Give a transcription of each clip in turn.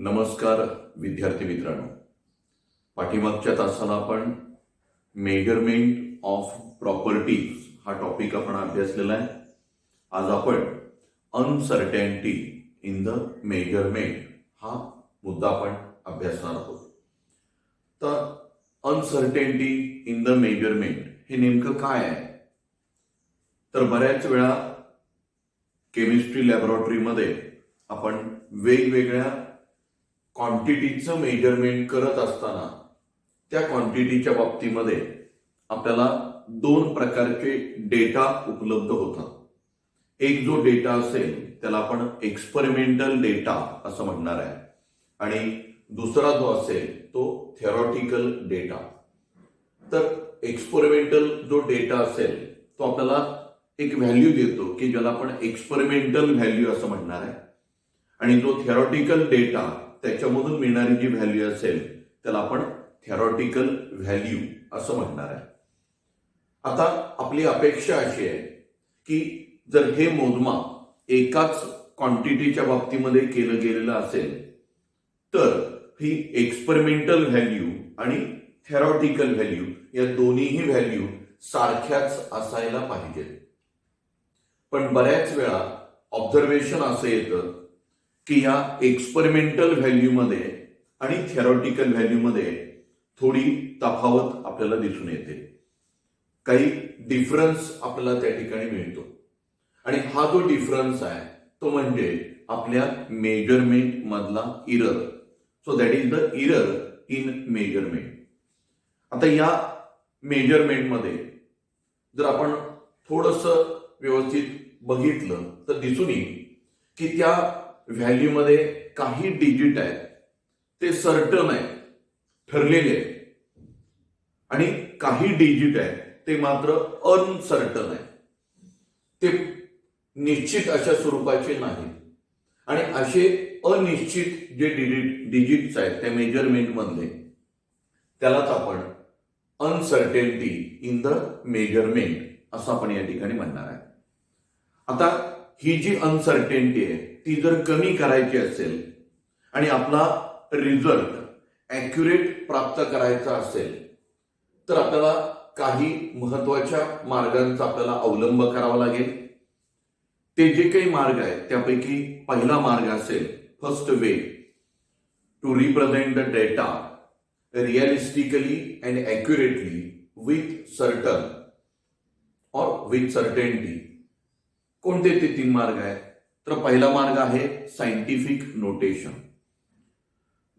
नमस्कार विद्यार्थी मित्रांनो, पाठीमागच्या तासाला आपण मेजरमेंट ऑफ प्रॉपर्टीज हा टॉपिक आपण अभ्यासलेला आहे. आज आपण अनसर्टेनिटी इन द मेजरमेंट हा मुद्दा आपण अभ्यासणार आहोत. तर अनसर्टेनिटी इन द मेजरमेंट हे नेमकं काय आहे? तर बऱ्याच वेळा केमिस्ट्री लॅबोरेटरीमध्ये आपण वेगवेगळ्या क्वांटिटीचं मेजरमेंट करत असताना त्या क्वांटिटीच्या बाबतीमध्ये आपल्याला दोन प्रकारचे डेटा उपलब्ध होतात. एक जो डेटा असेल त्याला आपण एक्सपेरिमेंटल डेटा असं म्हणणार आहे आणि दुसरा जो असेल तो थेरॉटिकल डेटा. तर एक्सपेरिमेंटल जो डेटा असेल तो आपल्याला एक व्हॅल्यू देतो की ज्याला आपण एक्सपेरिमेंटल व्हॅल्यू असं म्हणणार आहे आणि जो थेरॉटिकल डेटा त्याच्यामधून मिळणारी जी व्हॅल्यू असेल त्याला आपण थेरॉटिकल व्हॅल्यू असं म्हणणार आहे. आता आपली अपेक्षा अशी आहे की जर हे मोजमाप एकाच क्वांटिटीच्या बाबतीमध्ये केलं गेलेलं असेल तर ही एक्सपेरिमेंटल व्हॅल्यू आणि थेरॉटिकल व्हॅल्यू या दोन्हीही व्हॅल्यू सारख्याच असायला पाहिजेत. पण बऱ्याच वेळा ऑब्झर्वेशन असं येतं की या एक्सपेरिमेंटल व्हॅल्यूमध्ये आणि थेरॉटिकल व्हॅल्यूमध्ये थोडी तफावत आपल्याला दिसून येते. काही डिफरन्स आपल्याला त्या ठिकाणी मिळतो आणि हा जो डिफरन्स आहे तो म्हणजे आपल्या मेजरमेंट मधला error. So that is the error in measurement. आता या मेजरमेंटमध्ये जर आपण थोडंसं व्यवस्थित बघितलं तर दिसून येईल की त्या व्हॅल्यूमध्ये काही डिजिट आहेत ते सर्टन आहेत, ठरलेले आहेत, आणि काही डिजिट आहेत ते मात्र अनसर्टन आहेत, ते निश्चित अशा स्वरूपाचे नाहीत. आणि असे अनिश्चित जे डिजिट्स आहेत त्या मेजरमेंट मधले त्यालाच आपण अनसर्टेनिटी इन द मेजरमेंट असं आपण या ठिकाणी म्हणणार आहे. आता ही जी अनसर्टेनिटी आहे ती जर कमी करायची असेल आणि आपला रिझल्ट ॲक्युरेट प्राप्त करायचा असेल तर आपल्याला काही महत्वाच्या मार्गांचा आपल्याला अवलंब करावा लागेल. ते जे काही मार्ग आहेत त्यापैकी पहिला मार्ग असेल first way to represent the data realistically and accurately with certain और विथ सर्टेनिटी. कोणते ते तीन मार्ग आहेत? तर पहिला मार्ग आहे सायंटिफिक नोटेशन,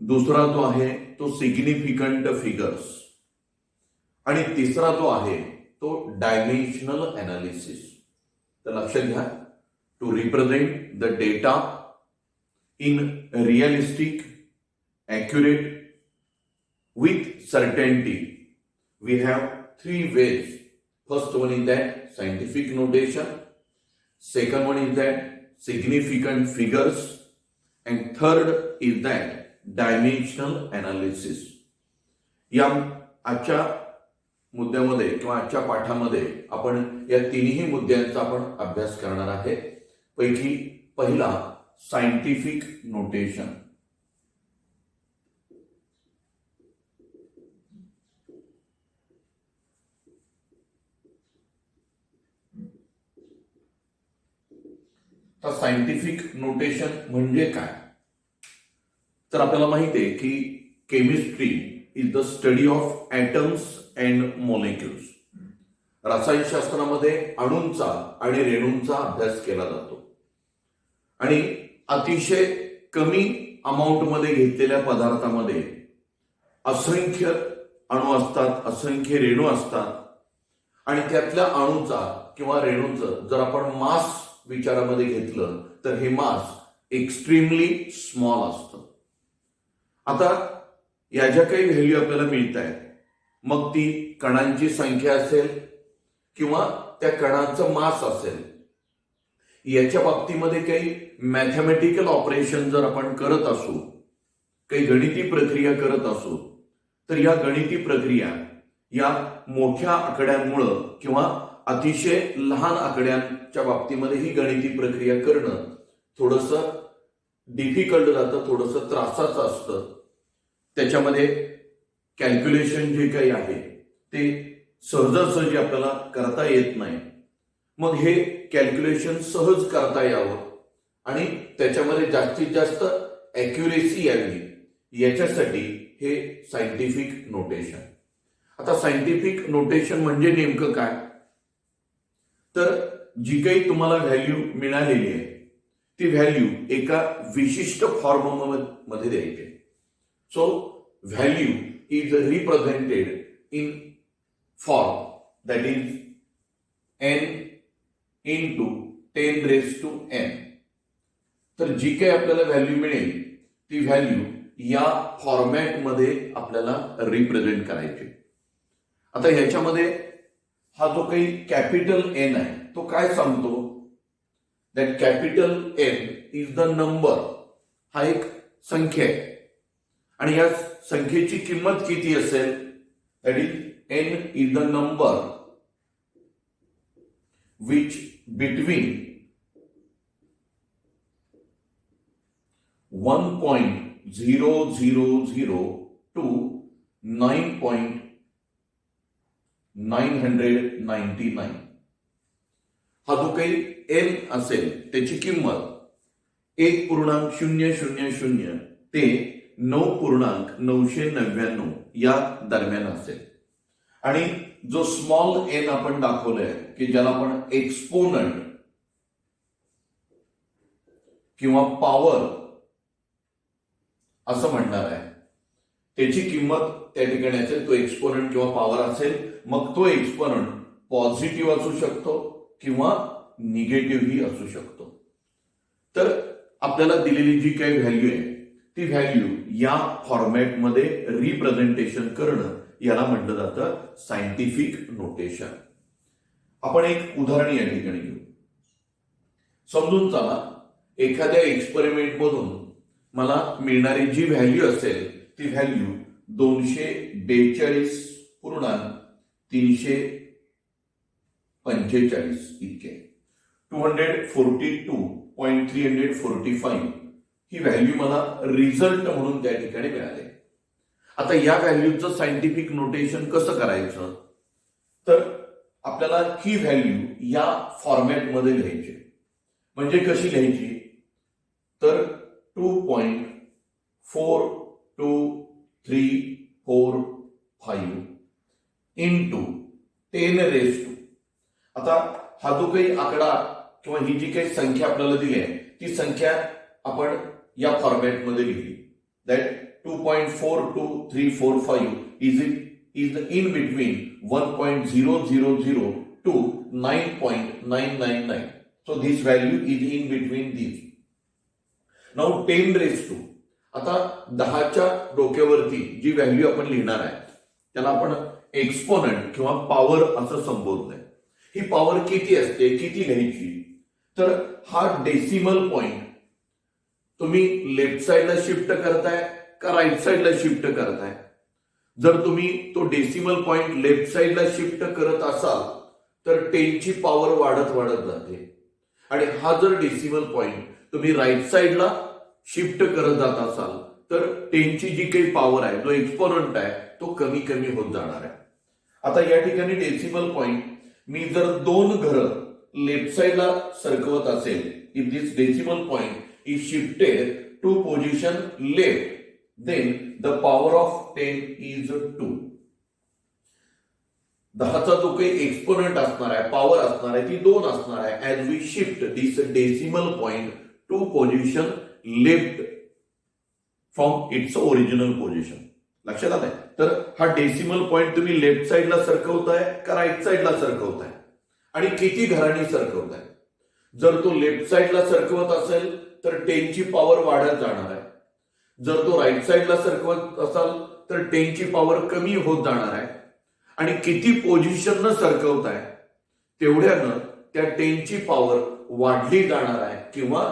दुसरा जो आहे तो सिग्निफिकंट फिगर्स आणि तिसरा जो आहे तो डायमेन्शनल अनालिसिस. तर लक्षात घ्या, to represent the data in realistic accurate with certainty we have three ways. First one is that scientific notation, second one is that significant figures, and third is that dimensional analysis. या आजच्या मुद्द्यामध्ये किंवा आजच्या पाठामध्ये आपण या तिन्ही मुद्द्यांचा आपण अभ्यास करणार आहे. पैकी पहिला सायंटिफिक नोटेशन. तर सायंटिफिक नोटेशन म्हणजे काय? तर आपल्याला माहिती आहे की chemistry is the study of atoms and molecules. रसायनशास्त्रामध्ये अणूंचा आणि रेणूंचा अभ्यास केला जातो आणि अतिशय कमी अमाऊंटमध्ये घेतलेल्या पदार्थामध्ये असंख्य अणू असतात, असंख्य रेणू असतात आणि त्यातल्या अणूचा किंवा रेणूचं जर आपण मास विचारामध्ये घेतलं तर हे मास एक्स्ट्रीमली स्मॉल असतं. आता या ज्या काही व्हॅल्यू आपल्याला मिळत आहेत मग ती कणांची संख्या असेल किंवा त्या कणांचं मास असेल, याच्या बाबतीमध्ये काही मॅथमॅटिकल ऑपरेशन जर आपण करत असू, काही गणिती प्रक्रिया करत असू तर या गणिती प्रक्रिया या मोठ्या आकड्यांमुळं किंवा अतिशय लहान आकड्यांच्या बाबतीमध्ये ही गणिती प्रक्रिया करणं थोडंसं डिफिकल्ट जातं, थोडंसं त्रासाचं असतं. त्याच्यामध्ये कॅल्क्युलेशन जे काही आहे ते सहजासहजी आपल्याला करता येत नाही. मग हे कॅल्क्युलेशन सहज करता यावं आणि त्याच्यामध्ये जास्तीत जास्त ॲक्युरेसी यावी याच्यासाठी हे सायंटिफिक नोटेशन. आता सायंटिफिक नोटेशन म्हणजे नेमकं काय? तर जी काही तुम्हाला व्हॅल्यू मिळालेली आहे ती व्हॅल्यू एका विशिष्ट फॉर्म मध्ये द्यायची. So value is represented in form that is n into 10 raised to n. तर जी काही आपल्याला व्हॅल्यू मिळेल ती व्हॅल्यू या फॉर्मॅटमध्ये आपल्याला रिप्रेझेंट करायची. आता ह्याच्यामध्ये हा जो काही कॅपिटल एन आहे तो काय सांगतो? That capital N is the number. हा एक संख्या आहे आणि या संख्येची किंमत किती असेल? That is an is the number which between 1.000 to 9.999 हा जो काही एन असेल त्याची किंमत 1.000 ते 9.999 या दरम्यान असेल. आणि जो स्मॉल एन आपण दाखवलाय की ज्याला आपण एक्सपोनंट किंवा पॉवर असं म्हणणार आहे, त्याची किंमत त्या ठिकाणी असेल, तो एक्सपोनंट किंवा पॉवर असेल. मग तो एक्सपोनंट पॉझिटिव्ह असू शकतो किंवा निगेटिव्हही असू शकतो. तर आपल्याला दिलेली जी काही व्हॅल्यू आहे ती व्हॅल्यू या फॉर्मॅटमध्ये रिप्रेझेंटेशन करणं याला म्हटलं जातं सायंटिफिक नोटेशन. आपण एक उदाहरण या ठिकाणी घेऊ. समजून चला, एखाद्या एक्सपेरिमेंट मधून मला मिळणारी जी व्हॅल्यू असेल ती व्हॅल्यू 242.345 इतके 242.345 ही व्हॅल्यू मला रिझल्ट म्हणून त्या ठिकाणी मिळाले. आता या व्हॅल्यूचं सायंटिफिक नोटेशन कसं करायचं? तर आपल्याला ही व्हॅल्यू या फॉर्मॅटमध्ये लिहायची. म्हणजे कशी लिहायची? तर 2.42345 इंटू 10 रेज टू. आता हा जो काही आकडा किंवा ही जी काही संख्या आपल्याला दिली आहे ती संख्या आपण या फॉर्मॅटमध्ये लिहिली. That 2.42345 is in between 1.000 to 9.999. So this value is in between these. Now 10 raised to. आता 10च्या डोक्यावरती जी व्हॅल्यू आपण लिहिणार आहे त्याला आपण एक्सपोनंट किंवा पॉवर असं संबोधलंय. ही पॉवर किती असते, किती लिहायची? तर हा डेसिमल पॉइंट तुम्ही लेफ्ट साइडला शिफ्ट करताय का राईट साइडला शिफ्ट करताय? जर तुम्ही तो डेसिमल पॉइंट लेफ्ट साइडला शिफ्ट करत असाल तर 10 ची पॉवर वाढत वाढत जाते. आणि हा जर डेसिमल पॉइंट तुम्ही राईट साइडला शिफ्ट करत जात असाल तर 10 ची जी काही पॉवर आहे, जो एक्सपोनंट आहे, तो कमी कमी होत जाणार आहे. आता या ठिकाणी डेसिमल पॉइंट मी जर 2 घरं लेफ्ट साइडला सरकवत असेल, if this decimal point is shifted two position left, then the power of 10 is 2. 10चा जो काही एक्सपोनंट असणार आहे, पॉवर असणार आहे, ती 2 असणार आहे. As we shift this decimal point two position left from its original position. लक्षात आलंय? तर हा डेसिमल पॉइंट तुम्ही लेफ्ट साइडला सरकवताय का राईट साइडला सरकवताय आणि किती घरांनी सरकवताय? जर तो लेफ्ट साइडला सरकवत असेल तर 10 ची पॉवर वाढत जाणार आहे. जर तो राईट साइडला सरकवत असाल तर 10 ची पॉवर कमी होत जाणार आहे. आणि किती पोझिशननं सरकवताय तेवढ्यानं त्या 10 ची पॉवर वाढली जाणार आहे किंवा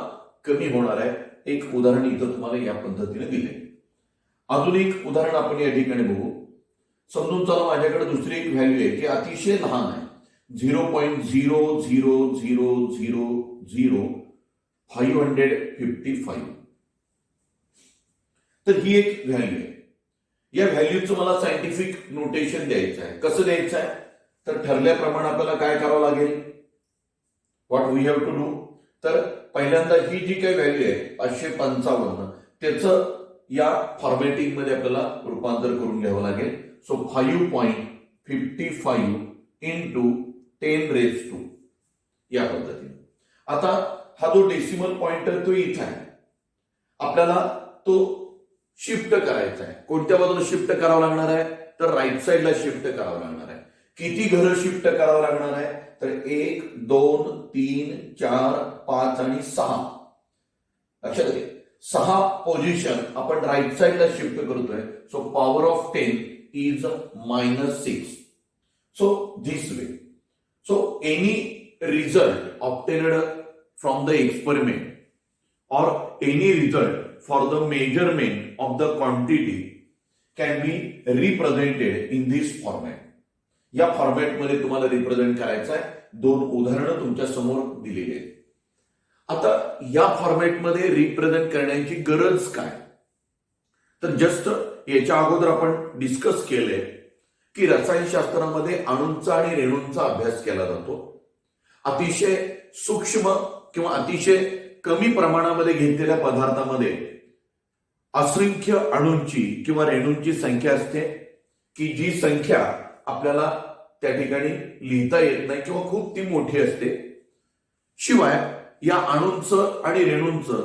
कमी होणार आहे. एक उदाहरण इथं तुम्हाला या पद्धतीने दिले. अजून एक उदाहरण आपण या ठिकाणी बघू. समजून चला, माझ्याकडे दुसरी एक व्हॅल्यू आहे की अतिशय लहान आहे, 0.0000555. तर ही एक व्हॅल्यू आहे. या व्हॅल्यूचं मला सायंटिफिक नोटेशन द्यायचं आहे. कसं द्यायचं आहे? तर ठरल्याप्रमाणे आपल्याला काय करावं लागेल, what we have to do. तर पहिल्यांदा ही जी काही व्हॅल्यू आहे 555 त्याचं या फॉर्मॅटिंग मध्ये आपल्याला रूपांतर करून घ्यावं लागेल. सो 5.55 इंटू 10 या पद्धतीने. आता हा जो डेसिमल पॉइंटर तो इथे आहे, आपल्याला तो शिफ्ट करायचा आहे. कोणत्या बाजूला शिफ्ट करावं लागणार आहे? तर राईट साईडला शिफ्ट करावं लागणार आहे. किती घरं शिफ्ट करावं लागणार आहे? तर 1 2 3 4 5 आणि 6. लक्षात घ्या, 6 पोझिशन आपण राईट साईडला शिफ्ट करतोय. So power of 10 is -6. So this way. So any result obtained from the experiment or any result for the measurement of the quantity can be represented in this format. या फॉर्मॅटमध्ये तुम्हाला represent करायचं आहे. 2 उदाहरणं तुमच्या समोर दिलेली आहेत. आता या फॉर्मॅटमध्ये रिप्रेझेंट करण्याची गरज काय? तर जस्ट याच्या अगोदर आपण डिस्कस केलंय की रसायनशास्त्रामध्ये अणूंचा आणि रेणूंचा अभ्यास केला जातो. अतिशय सूक्ष्म किंवा अतिशय कमी प्रमाणामध्ये घेतलेल्या पदार्थामध्ये असंख्य अणूंची किंवा रेणूंची संख्या असते की जी संख्या आपल्याला त्या ठिकाणी लिहिता येत नाही किंवा खूप ती मोठी असते. शिवाय या अणूंचं आणि रेणूंचं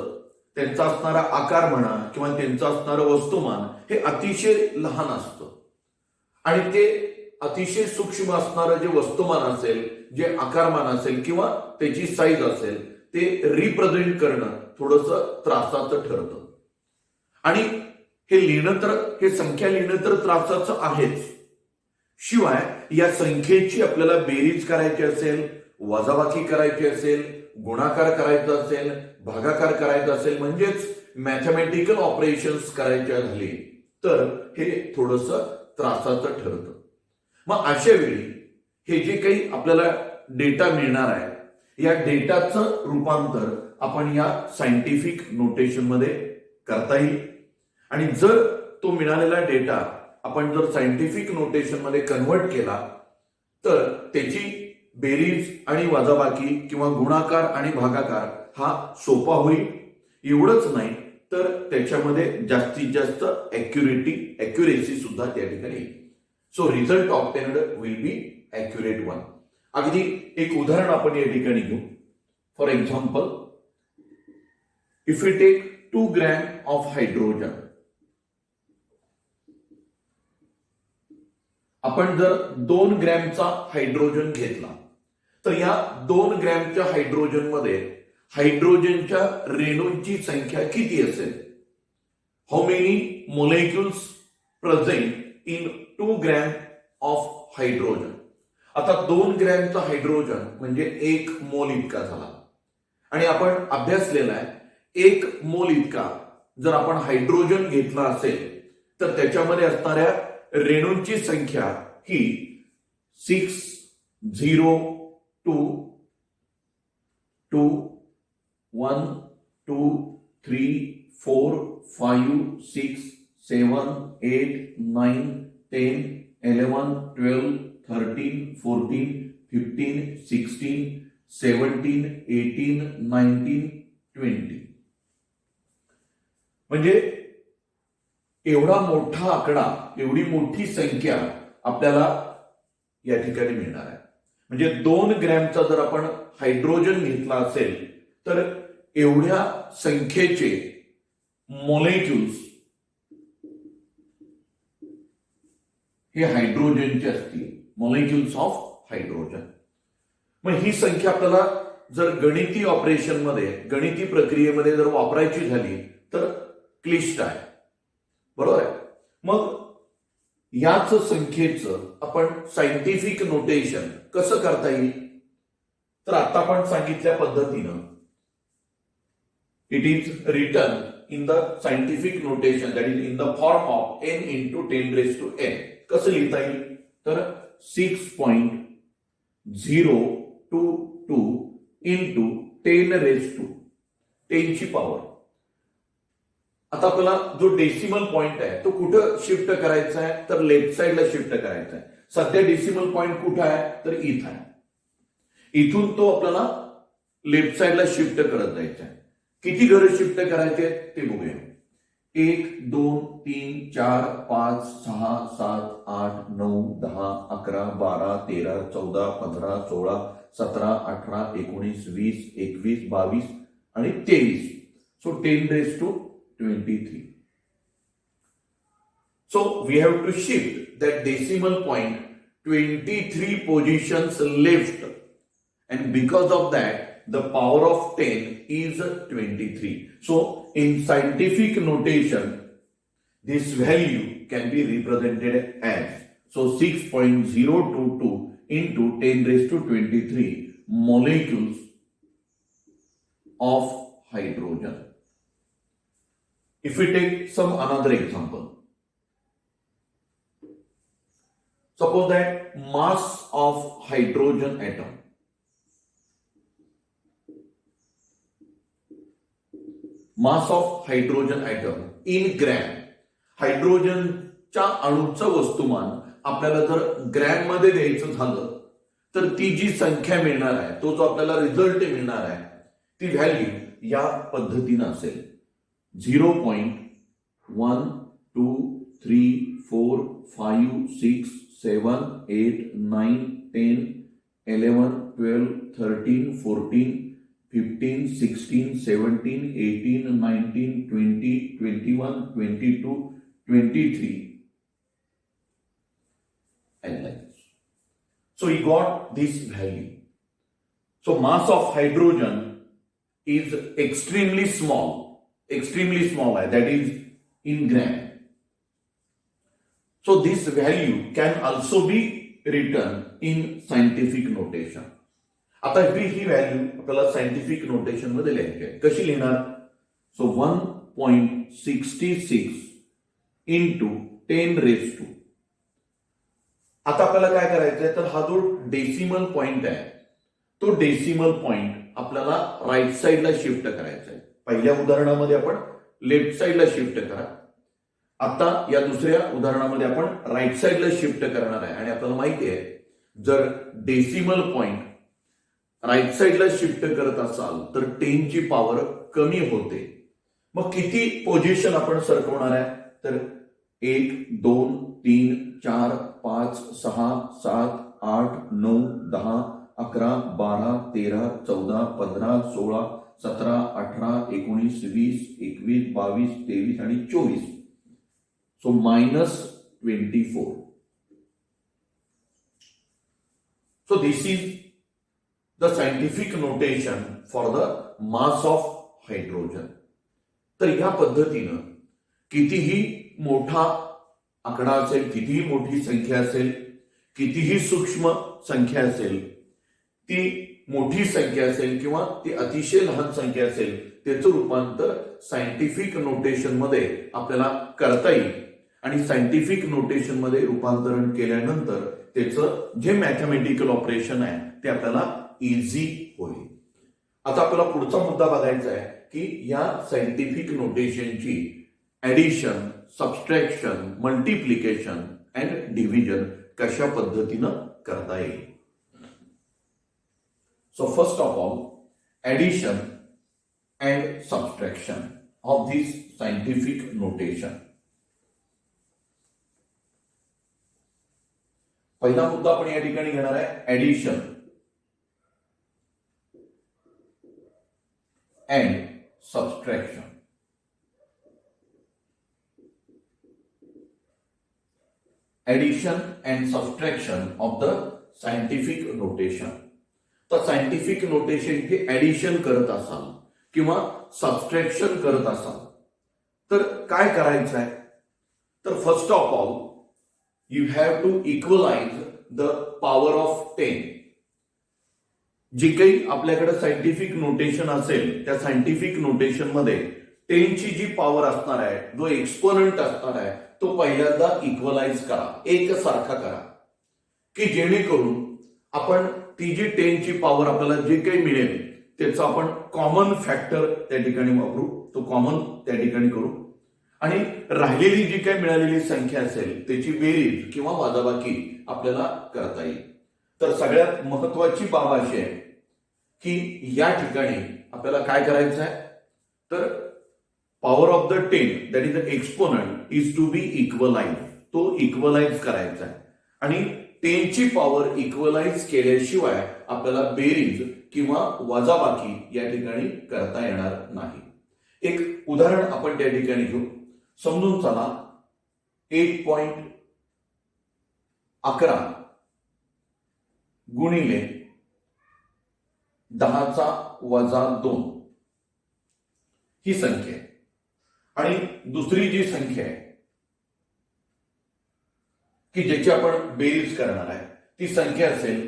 त्यांचा असणारा आकार म्हणा किंवा त्यांचं असणारं वस्तुमान हे अतिशय लहान असतं आणि ते अतिशय सूक्ष्म असणारं जे वस्तुमान असेल, जे आकारमान असेल किंवा त्याची साईज असेल ते रिप्रेझेंट करणं थोडंसं त्रासाचं ठरतं. आणि हे लिहिणं तर, हे संख्या लिहिणं तर त्रासाचं आहेच. शिवाय या संख्येची आपल्याला बेरीज करायची असेल, वजाबाकी करायची असेल, गुणाकार करायचा असेल, भागाकार करायचा असेल, म्हणजेच मॅथमॅटिकल ऑपरेशन्स करायचे झाले तर हे थोडंसं त्रासाचं ठरतं. मग अशा वेळी हे जे काही आपल्याला डेटा मिळणार आहे, या डेटाचं रूपांतर आपण या सायंटिफिक नोटेशन मध्ये करता येईल. आणि जर तो मिळालेला डेटा आपण जर सायंटिफिक नोटेशन मध्ये कन्व्हर्ट केला तर त्याची बेरीज आणि वजाबाकी किंवा गुणाकार आणि भागाकार हा सोपा होईल. एवढंच नाही तर त्याच्यामध्ये जास्तीत जास्त ॲक्युरेसी सुद्धा त्या ठिकाणी येईल. So result obtained will be accurate one. अगदी एक उदाहरण आपण या ठिकाणी घेऊ. For example, if you take 2 gram of hydrogen, आपण जर 2 ग्रॅमचा हायड्रोजन घेतला तर या 2 ग्रॅमच्या हायड्रोजन मध्ये हायड्रोजनच्या रेणूंची संख्या किती असेल? How many molecules present in 2 gram of hydrogen. आता 2 ग्रॅमचा हायड्रोजन म्हणजे 1 मोल इतका झाला. आणि आपण अभ्यासलेला आहे 1 मोल इतका जर आपण हायड्रोजन घेतला असेल तर त्याच्यामध्ये असणाऱ्या रेणूंची संख्या ही 6 0 2 2 1 2 3 4 5 6 7 8 9 10 11 12 13 14 15 16 17 18 19 20. म्हणजे एवढा मोठा आकडा, एवढी मोठी संख्या आपल्याला या ठिकाणी मिळणार आहे. म्हणजे 2 ग्रॅमचा जर आपण हायड्रोजन घेतला असेल तर एवढ्या संख्येचे मोलेक्युल्स हे हायड्रोजनचे असतील, मोलेक्युल्स ऑफ हायड्रोजन. मग ही संख्या आपल्याला जर गणिती ऑपरेशन मध्ये, गणिती प्रक्रियेमध्ये जर वापरायची झाली तर क्लिष्ट आहे, बरोबर आहे. मग याच संख्येचं आपण सायंटिफिक नोटेशन कसं करता येईल? तर आता आपण सांगितल्या पद्धतीनं it is written in the scientific notation, that is in the form of n into 10⁻n. कसं लिहिता येईल? तर 6.022 इंटू 10⁻10 ची पॉवर. आता आपल्याला जो डेसिमल पॉइंट आहे तो कुठं शिफ्ट करायचा आहे, तर लेफ्ट साइडला शिफ्ट करायचा आहे. सध्या डेसिमल पॉइंट कुठं आहे, तर इथं आहे. इथून तो आपल्याला लेफ्ट साइडला शिफ्ट करत जायचा आहे. किती घरं शिफ्ट करायचे ते बघूया. 1 2 3 4 5 6 7 8 9 10 11 12 13 14 15 16 17 18 19 20 21 22 आणि 23. So 10 raised to 23. So we have to shift that decimal point 23 positions left, and because of that the power of 10 is 23. So in scientific notation this value can be represented as, so 6.022 into 10 raised to 23 molecules of hydrogen. If we take some another example, suppose that mass of hydrogen atom, mass of hydrogen atom in gram, हायड्रोजनच्या अणूचं वस्तुमान आपल्याला जर gram मध्ये द्यायचं झालं तर ती जी संख्या मिळणार आहे, तो जो आपल्याला रिझल्ट मिळणार आहे, ती व्हॅल्यू या पद्धतीनं असेल. 0.1 2 3 4 5 6 7 8 9 10 11 12 13 14 15 16 17 18 19 20 21 22 23 and like this. So he got this value. So mass of hydrogen is extremely small, that is in gram. So this value can also be written in scientific notation. आता ही value आपल्याला scientific notation मध्ये लिहायची आहे. कशी लिहिणार? So 1.66 into 10 raise two. आता आपल्याला काय करायचंय, तर हा जो डेसिमल पॉइंट आहे तो डेसिमल पॉइंट आपल्याला राईट साइडला शिफ्ट करायचा आहे. पहिल्या उदाहरणामध्ये आपण लेफ्ट साइडला शिफ्ट करा. आता या दुसऱ्या उदाहरणामध्ये आपण राईट साइडला शिफ्ट करणार आहे. आणि आपल्याला माहिती आहे जर डेसिमल पॉइंट राईट साइडला शिफ्ट करत असाल तर 10 ची पॉवर कमी होते. मग किती पोझिशन आपण सरकवणार आहे, तर 1 2 3 4 5 6 7 8 9 10 11 12 13 14 15 16 17 18 19 20 21 22 23 आणि 24. So -24. So this is the scientific notation for the mass of hydrogen. तर या पद्धतीनं कितीही मोठा आकडा असेल, कितीही मोठी संख्या असेल, कितीही सूक्ष्म संख्या असेल, ती मोठी संख्या असेल किंवा ती अतिशय लहान संख्या असेल, त्याचं रूपांतर सायंटिफिक नोटेशन मध्ये आपल्याला करता येईल. आणि सायंटिफिक नोटेशन मध्ये रूपांतरण केल्यानंतर त्याचं जे मॅथमॅटिकल ऑपरेशन आहे ते आपल्याला इझी होईल. आता आपल्याला पुढचा मुद्दा बघायचा आहे की या सायंटिफिक नोटेशनची addition, subtraction, multiplication and division कशा पद्धतीनं करता येईल. So first of all addition and subtraction of this scientific notation. पहिला मुद्दा आपण या ठिकाणी घेणार आहे addition and subtraction. Addition and subtraction of the scientific notation. तर सायंटिफिक नोटेशनची ऍडिशन करत असाल किंवा सबस्ट्रॅक्शन करत असाल तर काय करायचं आहे, तर first of all you have to equalize the power of 10. जी काही आपल्याकडे सायंटिफिक नोटेशन असेल त्या सायंटिफिक नोटेशन मध्ये 10 ची जी पॉवर असणार आहे, जो एक्सपोनंट असणार आहे, तो पहिल्यांदा इक्वलाइज करा, एकसारखा करा, की जेणेकरून आपण ती जी 10 ची पॉवर आपल्याला जे काही मिळेल त्याचा आपण कॉमन फॅक्टर त्या ठिकाणी वापरू, तो कॉमन त्या ठिकाणी करू. आणि राहिलेली जी काही मिळालेली संख्या असेल त्याची बेरीज किंवा वजाबाकी आपल्याला करता येईल. तर सगळ्यात महत्वाची बाब अशी आहे की या ठिकाणी आपल्याला काय करायचं आहे, तर power of the 10 that is the exponent is to be equalize, तो इक्वलाइज करायचा आहे. आणि 10 ची पॉवर इक्वलाइज केल्याशिवाय आपल्याला बेरीज किंवा वजाबाकी या ठिकाणी करता येणार नाही. एक उदाहरण आपण त्या ठिकाणी घेऊ. समजून चला 1.11 गुणिले 10⁻² ही संख्या आहे. आणि दुसरी जी संख्या आहे की ज्याची आपण बेरीज करणार आहे ती संख्या असेल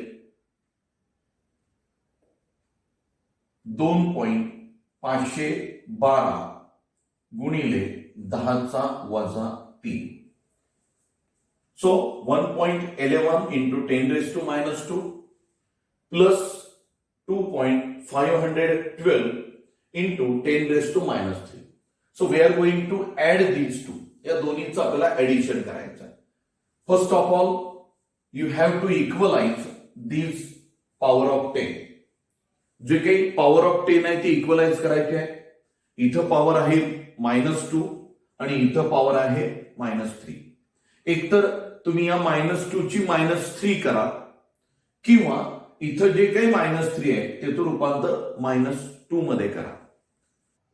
2.512 गुणिले 10⁻³ so 1.11 into 10⁻² plus 2.512 into 10⁻³. So we are going to add these two. या दोन्हीचं आपल्याला ऍडिशन करायचं आहे. First of all you have to equalize this power of 10. जे काही पॉवर ऑफ 10 आहे ती इक्वलाइज करायची आहे. इथं पॉवर आहे -2 आणि इथं पॉवर आहे -3. एकतर तुम्ही या -2 ची -3 करा किंवा इथं जे काही -3 आहे त्याचं रूपांतर -2 मध्ये करा.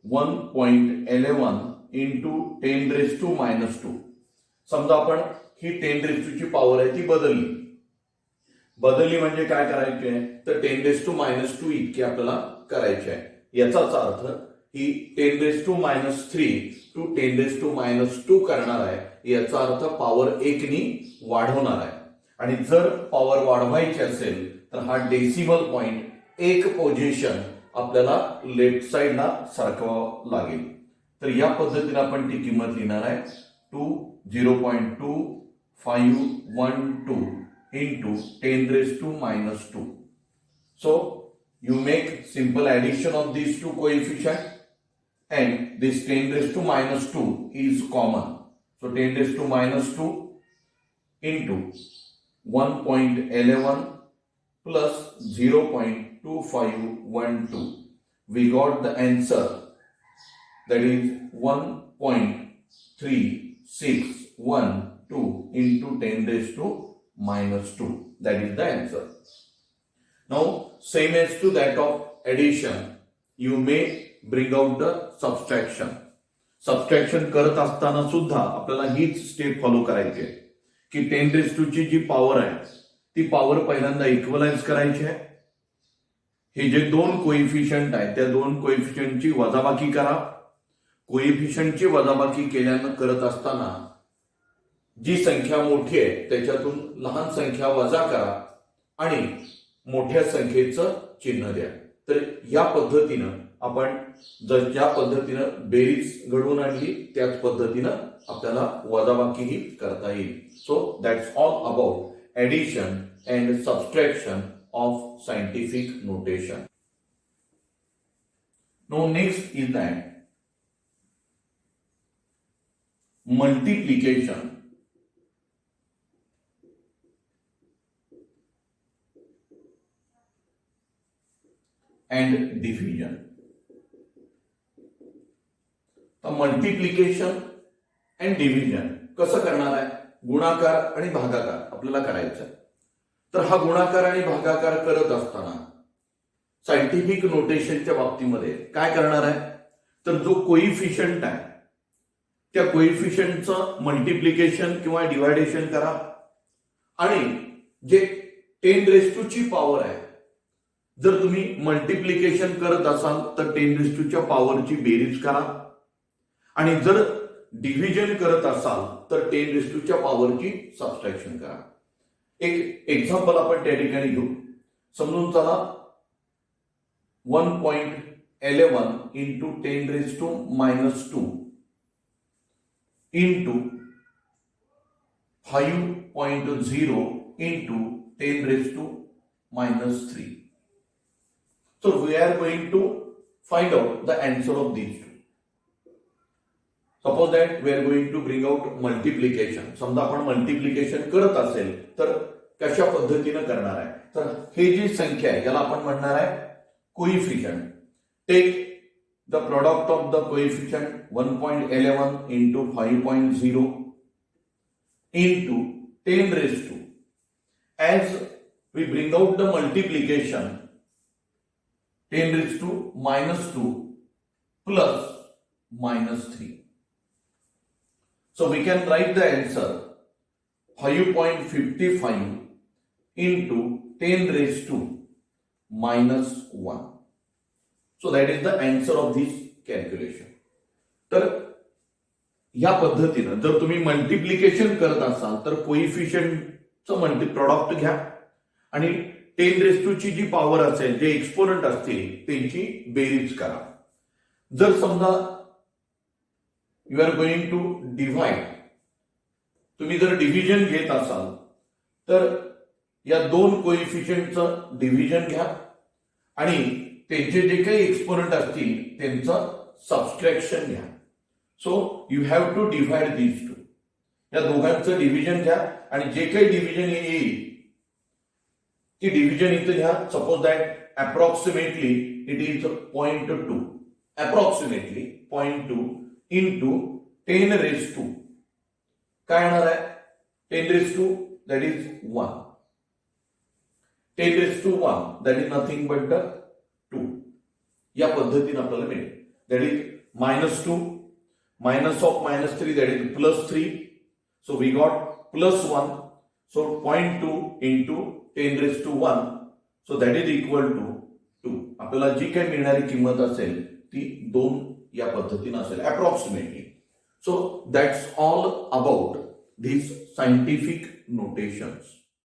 1.11 into 10⁻². समजा आपण ही 10⁻² ची पॉवर आहे ती बदलली म्हणजे काय करायची आहे, तर 10⁻² इतकी आपल्याला करायची आहे. याचाच अर्थ ही 10⁻³ टू 10⁻² करणार आहे. याचा अर्थ पॉवर 1 नी वाढवणार आहे. आणि जर पॉवर वाढवायची असेल तर हा डेसिमल पॉइंट एक पोझिशन आपल्याला लेफ्ट साइडला सरकवावं लागेल. तर या पद्धतीने आपण ती किंमत लिहिणार आहे 0.2512 into 10⁻². So you make simple addition of these two coefficients and this 10⁻² is common. So 10⁻² into 1.11 plus 0.2512. We got the answer, that is 1.3612 into 10⁻². That is the answer. Now same as to that of addition, you may bring out the subtraction. Subtraction करत असताना सुद्धा आपल्याला हीच step follow करायची आहे की 10⁻² ची जी power आहे ती पॉवर पहिल्यांदा इक्वलाइज करायची आहे. हे जे दोन कोइफिशियंट आहेत त्या दोन कोइफिशियंटची वजाबाकी करा. कोइफिशियंटची वजाबाकी केल्यानं करत असताना जी संख्या मोठी आहे त्याच्यातून लहान संख्या वजा करा आणि मोठ्या संख्येचं चिन्ह द्या. तर या पद्धतीनं आपण ज्या पद्धतीनं बेरीज घडवून आणली त्याच पद्धतीनं आपल्याला वजाबाकीही करता येईल. So that's all about addition and subtraction of scientific notation. Now next is that multiplication and division. तर मल्टिप्लिकेशन अँड डिव्हिजन कसं करणार आहे, गुणाकार आणि भागाकार आपल्याला करायचं आहे. तर हा गुणाकार आणि भागाकार करत असताना सायंटिफिक नोटेशनच्या बाबतीमध्ये काय करणार आहे, तर जो कोइफिशियंट आहे त्या कोइफिशियंटचं मल्टिप्लिकेशन किंवा डिव्हायडेशन करा आणि जे 10⁻² ची पॉवर आहे जर तुम्ही मल्टिप्लिकेशन करत असाल तर 10⁻² च्या पॉवरची बेरीज करा आणि जर डिव्हिजन करत असाल तर 10⁻² च्या पॉवरची सबट्रॅक्शन करा. एक एक्झाम्पल आपण त्या ठिकाणी घेऊ. समजून चला 1.11 into 10⁻² into 5.0 into 10⁻³ So we are going to find out the answer of these two. Suppose that we are going to bring out multiplication. समजा आपण मल्टिप्लिकेशन करत असेल तर कशा पद्धतीनं करणार आहे, तर हे जी संख्या आहे याला आपण म्हणणार आहे coefficient. Take the product of the coefficient 1.11 into 5.0 into 10 raised to. As we bring out the multiplication, 10 raised to -2 plus -3. So we can write the answer 5.55 into 10 raised to -1. So that is the answer of this calculation. तर या पद्धतीनं जर तुम्ही multiplication करत असाल तर कोइफिशियंटचं product घ्या आणि 10 raised to ची जी पॉवर असेल, जे एक्सपोनंट असतील त्यांची बेरीज करा. जर समजा you are going to divide, तुम्ही जर डिव्हिजन घेत असाल तर या दोन कोइफिशियंटचं डिव्हिजन घ्या आणि त्यांचे जे काही एक्सपोनंट असतील त्यांचं सबस्ट्रॅक्शन घ्या. So you have to divide these two. या दोघांचं डिव्हिजन घ्या आणि जे काही डिव्हिजन येईल ती डिव्हिजन इथं घ्या. Suppose that approximately it is 0.2, approximately 0.2 into 10 raised to काय येणार आहे, 10 raised to that is 1. 10 raised to 1 that is nothing but the 2. या पद्धतीने आपल्याला मिळेल. that is -2 minus of -3 that is +3. so we got +1. so 0.2 into 10 raised to 1 so that is equal to 2. आपल्याला जी काही मिळणारी किंमत असेल ती 2 या पद्धतीने असेल approximately. So that's all about these scientific notations.